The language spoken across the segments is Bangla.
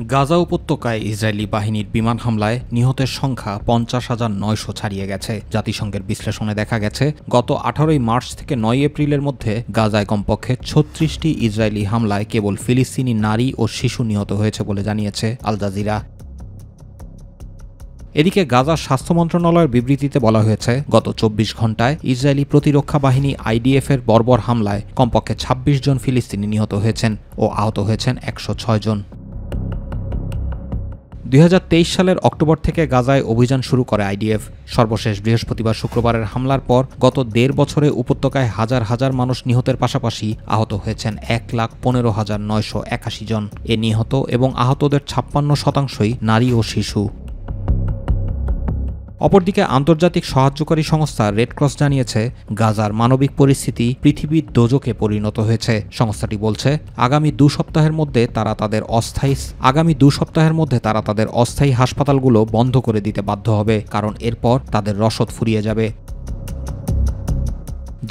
গাজা উপত্যকায় ইসরায়েলি বাহিনীর বিমান হামলায় নিহতের সংখ্যা ৫০,৯০০ ছাড়িয়ে গেছে। জাতিসংঘের বিশ্লেষণে দেখা গেছে, গত ১৮ মার্চ থেকে ৯ এপ্রিলের মধ্যে গাজায় কমপক্ষে ৩৬টি ইসরায়েলি হামলায় কেবল ফিলিস্তিনি নারী ও শিশু নিহত হয়েছে বলে জানিয়েছে আল জাজিরা। এদিকে গাজার স্বাস্থ্য মন্ত্রণালয়ের বিবৃতিতে বলা হয়েছে, গত ২৪ ঘণ্টায় ইসরায়েলি প্রতিরক্ষা বাহিনী আইডিএফের বর্বর হামলায় কমপক্ষে ২৬ জন ফিলিস্তিনি নিহত হয়েছেন ও আহত হয়েছেন ১০৬ জন। ২০২৩ সালের অক্টোবর থেকে গাজায় অভিযান শুরু করে আইডিএফ। সর্বশেষ বৃহস্পতিবার শুক্রবারের হামলার পর গত ১.৫ বছরে উপত্যকায় হাজার হাজার মানুষ নিহতের পাশাপাশি আহত হয়েছেন ১,১৫,৯৮১ জন। এ নিহত এবং আহতদের ৫৬% নারী ও শিশু। অপরদিকে আন্তর্জাতিক সাহায্যকারী সংস্থা রেড ক্রস জানিয়েছে, গাজার মানবিক পরিস্থিতি পৃথিবীর দোজখে পরিণত হয়েছে। সংস্থাটি বলছে, আগামী ২ সপ্তাহের মধ্যে তারা তাদের অস্থায়ী হাসপাতালগুলো বন্ধ করে দিতে বাধ্য হবে, কারণ এরপর তাদের রসদ ফুরিয়ে যাবে।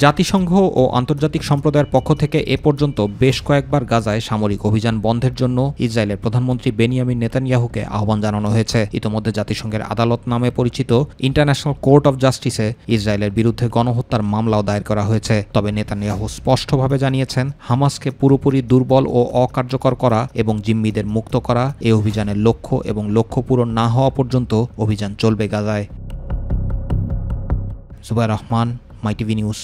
জাতিসংঘ ও আন্তর্জাতিক সম্প্রদায়ের পক্ষ থেকে এ পর্যন্ত বেশ কয়েকবার গাজায় সামরিক অভিযান বন্ধের জন্য ইসরায়েলের প্রধানমন্ত্রী বেনিয়ামিন নেতানিয়াহুকে আহ্বান জানানো হয়েছে। ইতোমধ্যে জাতিসংঘের আদালত নামে পরিচিত ইন্টারন্যাশনাল কোর্ট অব জাস্টিসে ইসরায়েলের বিরুদ্ধে গণহত্যার মামলাও দায়ের করা হয়েছে। তবে নেতানিয়াহু স্পষ্টভাবে জানিয়েছেন, হামাসকে পুরোপুরি দুর্বল ও অকার্যকর করা এবং জিম্মিদের মুক্ত করা এই অভিযানের লক্ষ্য এবং লক্ষ্য পূরণ না হওয়া পর্যন্ত অভিযান চলবে গাজায়। জুবায়ের রহমান, মাই টিভি নিউজ।